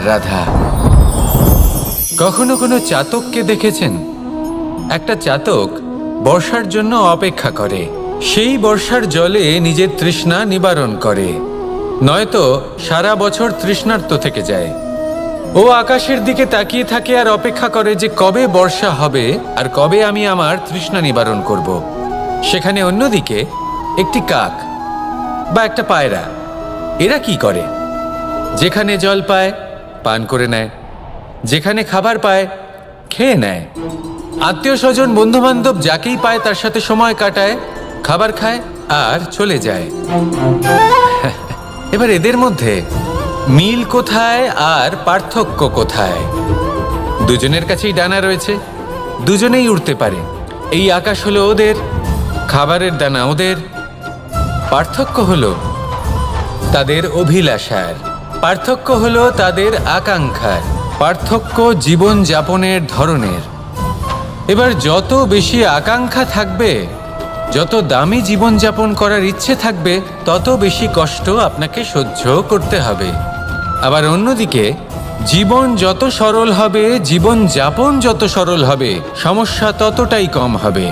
রাধা। কখনো কোনো চাতককে দেখেছেন? একটা চাতক বর্ষার জন্য অপেক্ষা করে। সেই বর্ষার জলে নিজের তৃষ্ণা নিবারণ করে, নয়তো সারা বছর তৃষ্ণার্ত থেকে যায়। ও আকাশের দিকে তাকিয়ে থাকে আর অপেক্ষা করে যে কবে বর্ষা হবে আর কবে আমি আমার তৃষ্ণা নিবারণ করব। সেখানে অন্যদিকে একটি কাক বা একটা পায়রা, এরা কি করে? যেখানে জল পায় পান করে নেয়, যেখানে খাবার পায় খেয়ে নেয়, আত্মীয় স্বজন বন্ধু বান্ধব যাকেই পায় তার সাথে সময় কাটায়, খাবার খায় আর চলে যায়। এবার এদের মধ্যে মিল কোথায় আর পার্থক্য কোথায়? দুজনের কাছেই ডানা রয়েছে, দুজনেই উড়তে পারে। এই আকাশ হলো ওদের, খাবারের দানা ওদের। পার্থক্য হলো তাদের অভিলাষার, পার্থক্য হলো তাদের আকাঙ্ক্ষার, পার্থক্য জীবন যাপনের ধরনের। এবার যত বেশি আকাঙ্ক্ষা থাকবে, যত দামি জীবনযাপন করার ইচ্ছে থাকবে, তত বেশি কষ্ট আপনাকে সহ্য করতে হবে। আবার অন্যদিকে জীবন যত সরল হবে, জীবনযাপন যত সরল হবে, সমস্যা ততটাই কম হবে।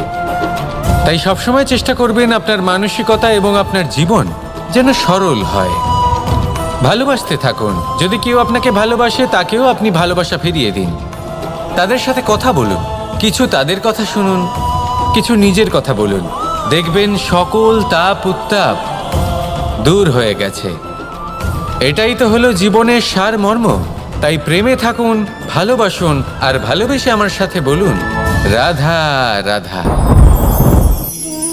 তাই সবসময় চেষ্টা করবেন আপনার মানসিকতা এবং আপনার জীবন যেন সরল হয়। ভালোবাসতে থাকুন। যদি কেউ আপনাকে ভালোবাসে, তাকেও আপনি ভালোবাসা ফিরিয়ে দিন। তাদের সাথে কথা বলুন, কিছু তাদের কথা শুনুন, কিছু নিজের কথা বলুন। দেখবেন সকল তাপ উত্তাপ দূর হয়ে গেছে। এটাই তো হলো জীবনের সারমর্ম। তাই প্রেমে থাকুন, ভালোবাসুন, আর ভালোবেসে আমার সাথে বলুন, রাধা রাধা।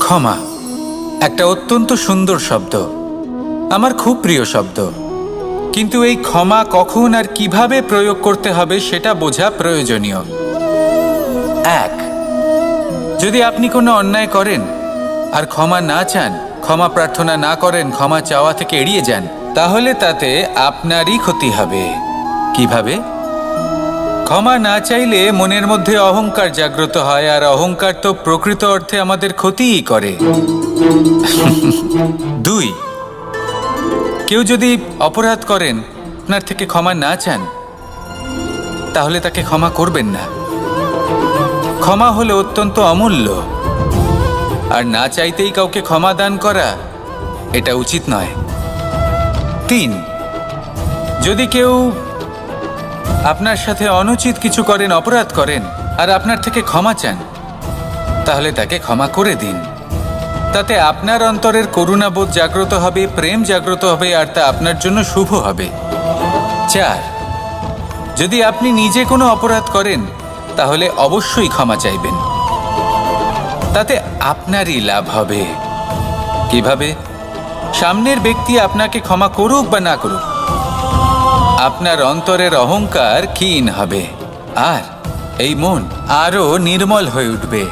ক্ষমা একটা অত্যন্ত সুন্দর শব্দ, আমার খুব প্রিয় শব্দ। কিন্তু এই ক্ষমা কখন আর কিভাবে প্রয়োগ করতে হবে সেটা বোঝা প্রয়োজনীয়। এক, যদি আপনি কোনো অন্যায় করেন আর ক্ষমা না চান, ক্ষমা প্রার্থনা না করেন, ক্ষমা চাওয়া থেকে এড়িয়ে যান, তাহলে তাতে আপনারই ক্ষতি হবে। কিভাবে? ক্ষমা না চাইলে মনের মধ্যে অহংকার জাগ্রত হয়, আর অহংকার তো প্রকৃত অর্থে আমাদের ক্ষতিই করে। দুই, কেউ যদি অপরাধ করেন, আপনার থেকে ক্ষমা না চান, তাহলে তাকে ক্ষমা করবেন না। ক্ষমা হলো অত্যন্ত অমূল্য, আর না চাইতেই কাউকে ক্ষমা দান করা এটা উচিত নয়। তিন, যদি কেউ আপনার সাথে অনুচিত কিছু করেন, অপরাধ করেন, আর আপনার থেকে ক্ষমা চান, তাহলে তাকে ক্ষমা করে দিন। তাতে আপনার অন্তরের করুণাবোধ জাগ্রত হবে, প্রেম জাগ্রত হবে, আর তা আপনার জন্য শুভ হবে। চার, যদি আপনি নিজে কোনো অপরাধ করেন, তাহলে অবশ্যই ক্ষমা চাইবেন। তাতে আপনারই লাভ হবে। কিভাবে? সামনের ব্যক্তি আপনাকে ক্ষমা করুক বা না করুক, আপনার অন্তরের অহংকার ক্ষীণ হবে, আর এই মন আরো নির্মল হয়ে উঠবে।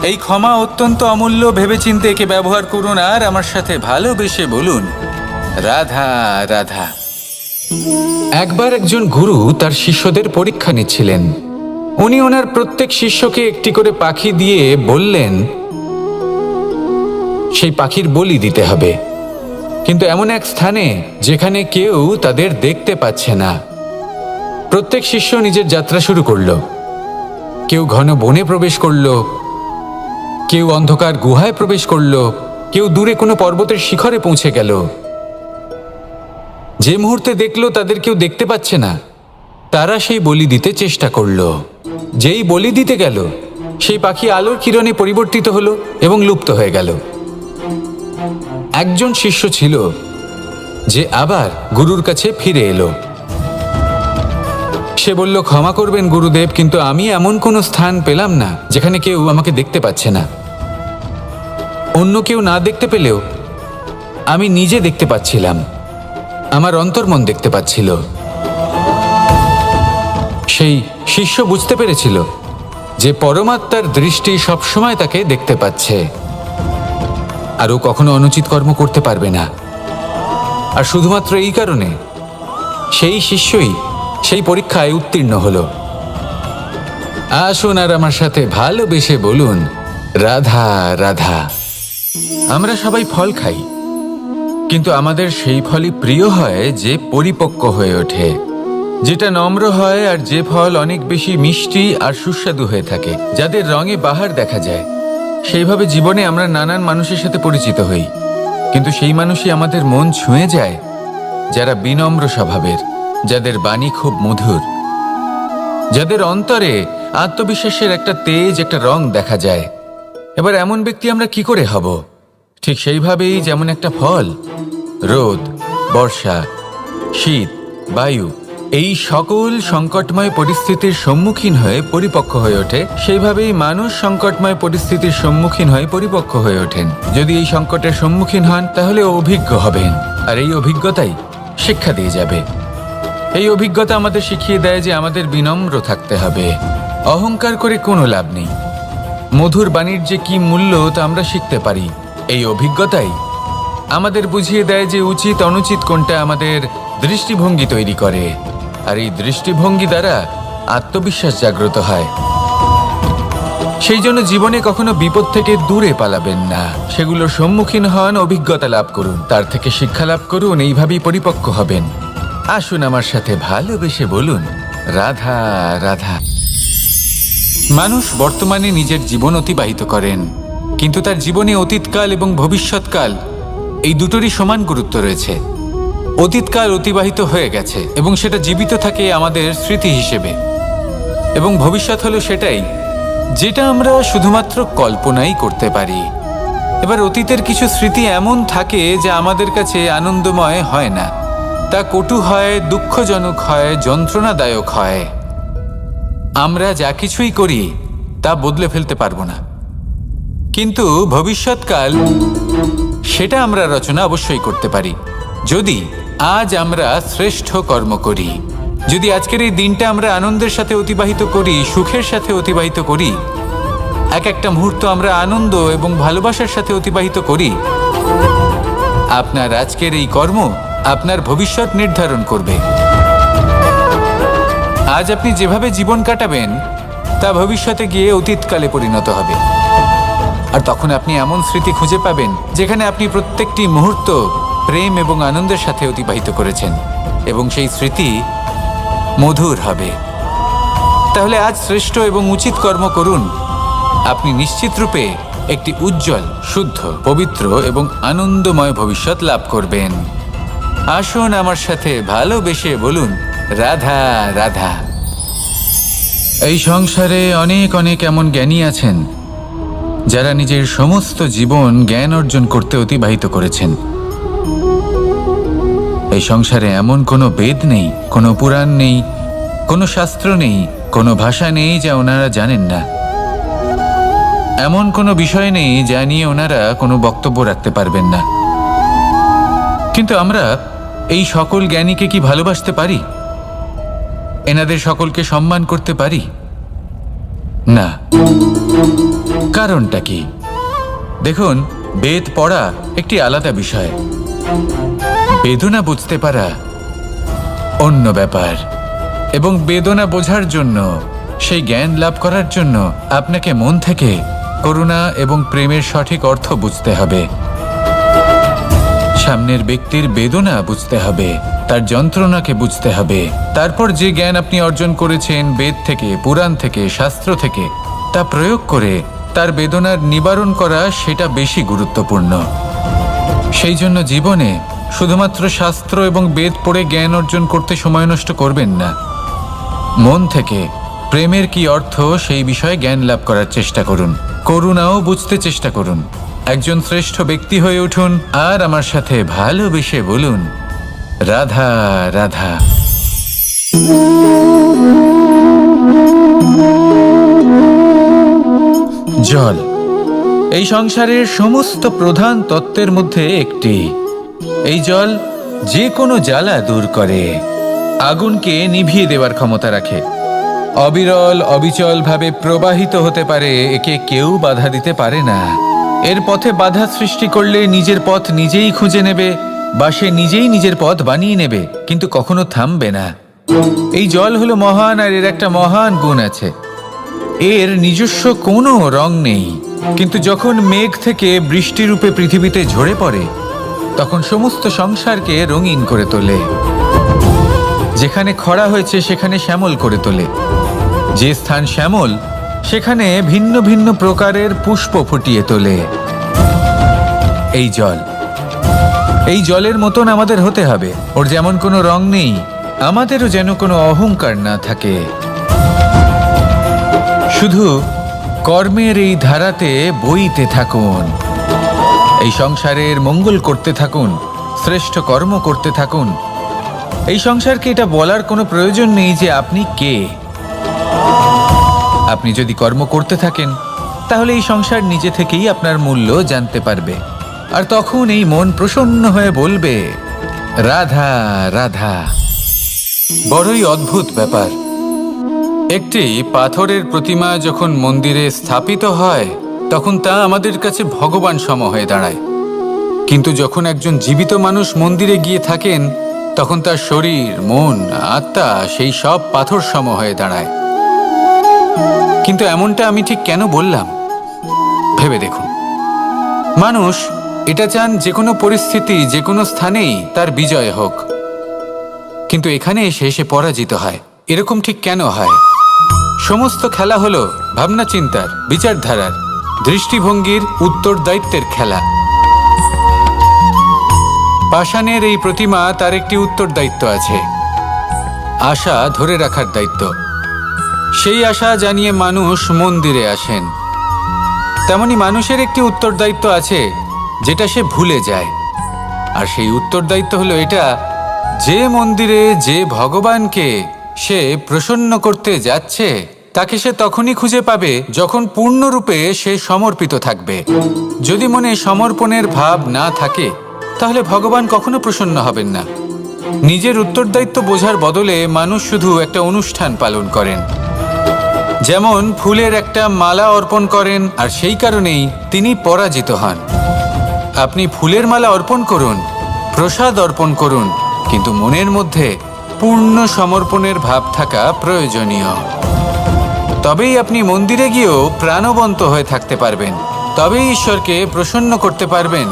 এই ক্ষমা অত্যন্ত অমূল্য। ভেবেচিন্তে একে ব্যবহার করুন আর আমার সাথে ভালোবেসে বলুন, রাধা রাধা। একবার একজন গুরু তার শিষ্যদের পরীক্ষা নিচ্ছিলেন। উনি ওনার প্রত্যেক শিষ্যকে একটি করে পাখি দিয়ে বললেন, সেই পাখির বলি দিতে হবে, কিন্তু এমন এক স্থানে যেখানে কেউ তাদের দেখতে পাচ্ছে না। প্রত্যেক শিষ্য নিজের যাত্রা শুরু করলো। কেউ ঘন বনে প্রবেশ করলো, কেউ অন্ধকার গুহায় প্রবেশ করলো, কেউ দূরে কোনো পর্বতের শিখরে পৌঁছে গেল। যে মুহূর্তে দেখলো তাদের কেউ দেখতে পাচ্ছে না, তারা সেই বলি দিতে চেষ্টা করলো। যেই বলি দিতে গেল, সেই পাখি আলোর কিরণে পরিবর্তিত হলো এবং লুপ্ত হয়ে গেল। একজন শিষ্য ছিল যে আবার গুরুর কাছে ফিরে এলো। সে বলল, ক্ষমা করবেন গুরুদেব, কিন্তু আমি এমন কোনো স্থান পেলাম না যেখানে কেউ আমাকে দেখতে পাচ্ছে না। অন্য কেউ না দেখতে পেলেও আমি নিজে দেখতে পাচ্ছিলাম, আমার অন্তর্মন দেখতে পাচ্ছিল। সেই শিষ্য বুঝতে পেরেছিল যে পরমাত্মার দৃষ্টি সবসময় তাকে দেখতে পাচ্ছে, আর ও কখনো অনুচিত কর্ম করতে পারবে না। আর শুধুমাত্র এই কারণে সেই শিষ্যই সেই পরীক্ষায় উত্তীর্ণ হলো। আসুন আর আমার সাথে ভালোবেসে বলুন, রাধা রাধা। আমরা সবাই ফল খাই, কিন্তু আমাদের সেই ফলই প্রিয় হয় যে পরিপক্ক হয়ে ওঠে, যেটা নম্র হয়, আর যে ফল অনেক বেশি মিষ্টি আর সুস্বাদু হয়ে থাকে, যাদের রঙে বাহার দেখা যায়। সেইভাবে জীবনে আমরা নানান মানুষের সাথে পরিচিত হই, কিন্তু সেই মানুষই আমাদের মন ছুঁয়ে যায় যারা বিনম্র স্বভাবের, যাদের বাণী খুব মধুর, যাদের অন্তরে আত্মবিশ্বাসের একটা তেজ, একটা রং দেখা যায়। এবার এমন ব্যক্তি আমরা কি করে হব? ঠিক সেইভাবেই যেমন একটা ফল রোদ, বর্ষা, শীত, বায়ু এই সকল সংকটময় পরিস্থিতির সম্মুখীন হয়ে পরিপক্ক হয়ে ওঠে, সেইভাবেই মানুষ সংকটময় পরিস্থিতির সম্মুখীন হয়ে পরিপক্ক হয়ে ওঠেন। যদি এই সংকটের সম্মুখীন হন তাহলে অভিজ্ঞ হবেন, আর এই অভিজ্ঞতাই শিক্ষা দিয়ে যাবে। এই অভিজ্ঞতা আমাদের শিখিয়ে দেয় যে আমাদের বিনম্র থাকতে হবে। অহংকার করে কোনো লাভ নেই। মধুর বাণীর যে কি মূল্য তা আমরা শিখতে পারি। এই অভিজ্ঞতাই আমাদের বুঝিয়ে দেয় যে উচিত অনুচিত কোনটা, আমাদের দৃষ্টিভঙ্গি তৈরি করে, আর এই দৃষ্টিভঙ্গি দ্বারা আত্মবিশ্বাস জাগ্রত হয়। সেই জন্য জীবনে কখনো বিপদ থেকে দূরে পালাবেন না, সেগুলোর সম্মুখীন হন, অভিজ্ঞতা লাভ করুন, তার থেকে শিক্ষা লাভ করুন, এইভাবেই পরিপক্ক হবেন। আসুন আমার সাথে ভালোবেসে বলুন, রাধা রাধা। মানুষ বর্তমানে নিজের জীবন অতিবাহিত করেন, কিন্তু তার জীবনে অতীতকাল এবং ভবিষ্যৎকাল এই দুটোরই সমান গুরুত্ব রয়েছে। অতীতকাল অতিবাহিত হয়ে গেছে এবং সেটা জীবিত থাকে আমাদের স্মৃতি হিসেবে, এবং ভবিষ্যৎ হলো সেটাই যেটা আমরা শুধুমাত্র কল্পনাই করতে পারি। এবার অতীতের কিছু স্মৃতি এমন থাকে যা আমাদের কাছে আনন্দময় হয় না, তা কটু হয়, দুঃখজনক হয়, যন্ত্রণাদায়ক হয়। আমরা যা কিছুই করি তা বদলে ফেলতে পারবো না, কিন্তু ভবিষ্যৎকাল সেটা আমরা রচনা অবশ্যই করতে পারি, যদি আজ আমরা শ্রেষ্ঠ কর্ম করি। যদি আজকের এই দিনটা আমরা আনন্দের সাথে অতিবাহিত করি, সুখের সাথে অতিবাহিত করি, এক একটা মুহূর্ত আমরা আনন্দ এবং ভালোবাসার সাথে অতিবাহিত করি, আপনার আজকের এই কর্ম আপনার ভবিষ্যৎ নির্ধারণ করবে। আজ আপনি যেভাবে জীবন কাটাবেন তা ভবিষ্যতে গিয়ে অতীতকালে পরিণত হবে, আর তখন আপনি এমন স্মৃতি খুঁজে পাবেন যেখানে আপনি প্রত্যেকটি মুহূর্ত প্রেম এবং আনন্দের সাথে অতিবাহিত করেছেন, এবং সেই স্মৃতি মধুর হবে। তাহলে আজ শ্রেষ্ঠ এবং উচিত কর্ম করুন, আপনি নিশ্চিত রূপে একটি উজ্জ্বল, শুদ্ধ, পবিত্র এবং আনন্দময় ভবিষ্যৎ লাভ করবেন। আসুন আমার সাথে ভালোবেসে বলুন, রাধা রাধা। এই সংসারে অনেক অনেক এমন জ্ঞানী আছেন যারা নিজের সমস্ত জীবন জ্ঞান অর্জন করতে অতিবাহিত করেছেন। এই সংসারে এমন কোনো বেদ নেই, কোনো পুরাণ নেই, কোনো শাস্ত্র নেই, কোনো ভাষা নেই যা ওনারা জানেন না। এমন কোনো বিষয় নেই যা নিয়ে ওনারা কোনো বক্তব্য রাখতে পারবেন না। কিন্তু আমরা এই সকল জ্ঞানীকে কি ভালোবাসতে পারি? এনাদের সকলকে সম্মান করতে পারি না। কারণটা কি? দেখুন, বেদ পড়া একটি আলাদা বিষয়, বেদনা বুঝতে পারা অন্য ব্যাপার, এবং বেদনা বোঝার জন্য, সেই জ্ঞান লাভ করার জন্য আপনাকে মন থেকে করুণা এবং প্রেমের সঠিক অর্থ বুঝতে হবে। সামনের ব্যক্তির বেদনা বুঝতে হবে, তার যন্ত্রণাকে বুঝতে হবে। তারপর যে জ্ঞান আপনি অর্জন করেছেন বেদ থেকে, পুরাণ থেকে, শাস্ত্র থেকে, তা প্রয়োগ করে তার বেদনার নিবারণ করা, সেটা বেশি গুরুত্বপূর্ণ। সেই জন্য জীবনে শুধুমাত্র শাস্ত্র এবং বেদ পড়ে জ্ঞান অর্জন করতে সময় নষ্ট করবেন না। মন থেকে প্রেমের কি অর্থ সেই বিষয়ে জ্ঞান লাভ করার চেষ্টা করুন, করুণাও বুঝতে চেষ্টা করুন। একজন শ্রেষ্ঠ ব্যক্তি হয়ে উঠুন আর আমার সাথে ভালোবেসে বলুন, রাধা রাধা। জল এই সংসারের সমস্ত প্রধান তত্ত্বের মধ্যে একটি। এই জল যে কোনো জ্বালা দূর করে, আগুনকে নিভিয়ে দেওয়ার ক্ষমতা রাখে, অবিরল অবিচল ভাবে প্রবাহিত হতে পারে, একে কেউ বাধা দিতে পারে না। এর পথে বাধা সৃষ্টি করলে নিজের পথ নিজেই খুঁজে নেবে বা সে নিজেই নিজের পথ বানিয়ে নেবে, কিন্তু কখনো থামবে না। এই জল হলো মহান, আর এর একটা মহান গুণ আছে, এর নিজস্ব কোনো রং নেই। কিন্তু যখন মেঘ থেকে বৃষ্টিরূপে পৃথিবীতে ঝরে পড়ে, তখন সমস্ত সংসারকে রঙিন করে তোলে। যেখানে খরা হয়েছে সেখানে শ্যামল করে তোলে, যে স্থান শ্যামল সেখানে ভিন্ন ভিন্ন প্রকারের পুষ্প ফুটিয়ে তোলে। এই জল, এই জলের মতন আমাদের হতে হবে। ওর যেমন কোনো রং নেই, আমাদেরও যেন কোনো অহংকার না থাকে। শুধু কর্মের এই ধারাতে বইতে থাকুন, এই সংসারের মঙ্গল করতে থাকুন, শ্রেষ্ঠ কর্ম করতে থাকুন। এই সংসারকে এটা বলার কোনো প্রয়োজন নেই যে আপনি কে। আপনি যদি কর্ম করতে থাকেন তাহলে এই সংসার নিজে থেকেই আপনার মূল্য জানতে পারবে, আর তখন এই মন প্রসন্ন হয়ে বলবে, রাধা রাধা। বড়ই অদ্ভুত ব্যাপার, একটি পাথরের প্রতিমা যখন মন্দিরে স্থাপিত হয় তখন তা আমাদের কাছে ভগবান সম হয়ে দাঁড়ায়। কিন্তু যখন একজন জীবিত মানুষ মন্দিরে গিয়ে থাকেন তখন তার শরীর, মন, আত্মা সেই সব পাথর সম হয়ে দাঁড়ায়। কিন্তু এমনটা আমি ঠিক কেন বললাম ভেবে দেখুন। মানুষ এটা চান যে কোনো পরিস্থিতি, যে কোনো স্থানেই তার বিজয় হোক, কিন্তু এখানে এসে সে পরাজিত হয়। এরকম ঠিক কেন হয়? সমস্ত খেলা হলো ভাবনা চিন্তার, বিচারধারার, দৃষ্টিভঙ্গির, উত্তরদায়িত্বের খেলা। পাষাণের এই প্রতিমা, তার একটি উত্তরদায়িত্ব আছে, আশা ধরে রাখার দায়িত্ব। সেই আশা জানিয়ে মানুষ মন্দিরে আসেন। তেমনি মানুষের একটি উত্তরদায়িত্ব আছে যেটা সে ভুলে যায়, আর সেই উত্তরদায়িত্ব হলো এটা, যে মন্দিরে যে ভগবানকে সে প্রসন্ন করতে যাচ্ছে তাকে সে তখনই খুঁজে পাবে যখন পূর্ণরূপে সে সমর্পিত থাকবে। যদি মনে সমর্পণের ভাব না থাকে তাহলে ভগবান কখনো প্রসন্ন হবেন না। নিজের উত্তরদায়িত্ব বোঝার বদলে মানুষ শুধু একটা অনুষ্ঠান পালন করেন, যেমন ফুলের একটা মালা অর্পণ করেন, আর সেই কারণেই তিনি পরাজিত হন। আপনি ফুলের মালা অর্পণ করুন, প্রসাদ অর্পণ করুন, কিন্তু মনের মধ্যে পূর্ণ সমর্পণের ভাব থাকা প্রয়োজনীয়। তবেই আপনি মন্দিরে গিয়েও প্রাণবন্ত হয়ে থাকতে পারবেন, তবেই ঈশ্বরকে প্রসন্ন করতে পারবেন।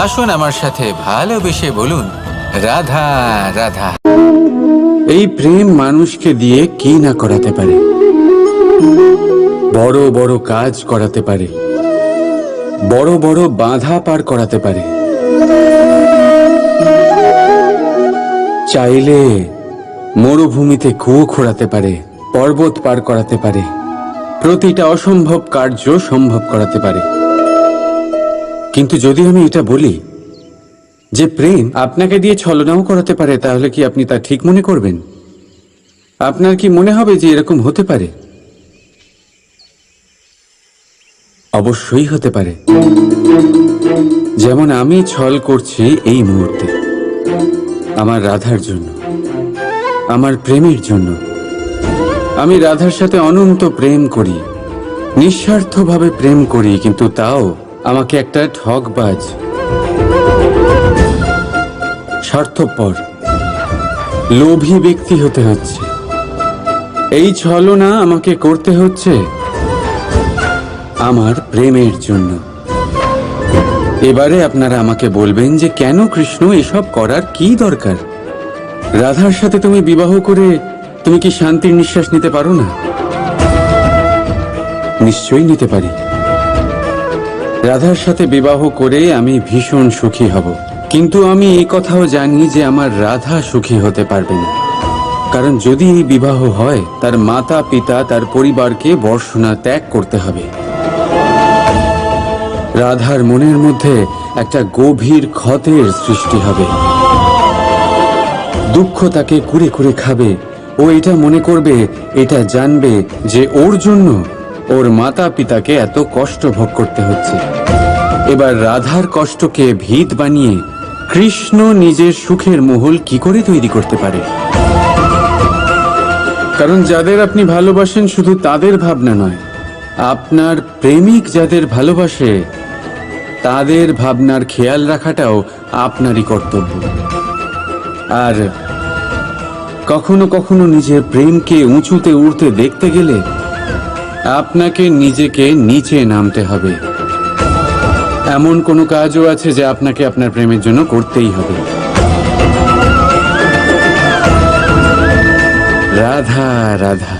আসুন আমার সাথে ভালোবেসে বলুন, রাধা রাধা। এই প্রেম মানুষকে দিয়ে কি না করাতে পারে, বড় বড় কাজ করাতে পারে, বড় বড় বাধা পার করাতে পারে। চাইলে মরুভূমিতে কুয়ো খোঁড়াতে পারে, পর্বত পার করাতে পারে, প্রতিটা অসম্ভব কার্য সম্ভব করাতে পারে। কিন্তু যদি আমি এটা বলি যে প্রেম আপনাকে দিয়ে ছলনাও করাতে পারে, তাহলে কি আপনি তা ঠিক মনে করবেন? আপনার কি মনে হবে যে এরকম হতে পারে? অবশ্যই হতে পারে। যেমন আমি ছল করছি এই মুহূর্তে আমার রাধার জন্য, আমার প্রেমের জন্য। আমি রাধার সাথে অনন্ত প্রেম করি, নিঃস্বার্থভাবে প্রেম করি, কিন্তু তাও আমাকে একটা ঠকবাজ, স্বার্থপর, লোভী ব্যক্তি হতে হচ্ছে। এই ছলনা আমাকে করতে হচ্ছে আমার প্রেমের জন্য। এবারে আপনারা আমাকে বলবেন যে কেন কৃষ্ণ এসব করার কি দরকার? রাধার সাথে তুমি বিবাহ করে তুমি কি শান্তির নিঃশ্বাস নিতে পারো না? নিশ্চয়ই নিতে পারি। রাধার সাথে বিবাহ করে আমি ভীষণ সুখী হব, কিন্তু আমি এই কথাও জানি যে আমার রাধা সুখী হতে পারবে না। কারণ যদি এই বিবাহ হয়, তার মাতা পিতা তার পরিবারকে বর্ষণা ত্যাগ করতে হবে। রাধার মনের মধ্যে একটা গভীর ক্ষতের সৃষ্টি হবে। দুঃখ তাকে কুরে কুরে খাবে। ও এটা মনে করবে, এটা জানবে যে ওর জন্য ওর মাতা পিতাকে এত কষ্ট ভোগ করতে হচ্ছে। এবার রাধার কষ্টকে ভিত বানিয়ে কৃষ্ণ নিজের সুখের মহল কি করে তৈরি করতে পারে? কারণ যাদের আপনি ভালোবাসেন শুধু তাদের ভাবনা নয়, আপনার প্রেমিক যাদের ভালোবাসে তাদের ভাবনার খেয়াল রাখাটাও আপনারই কর্তব্য। আর কখনো কখনো নিজের প্রেমকে উঁচুতে উঠতে দেখতে গেলে আপনাকে নিজেকে নিচে নামতে হবে। এমন কোনো কাজও আছে যা আপনাকে আপনার প্রেমের জন্য করতেই হবে। রাধা রাধা।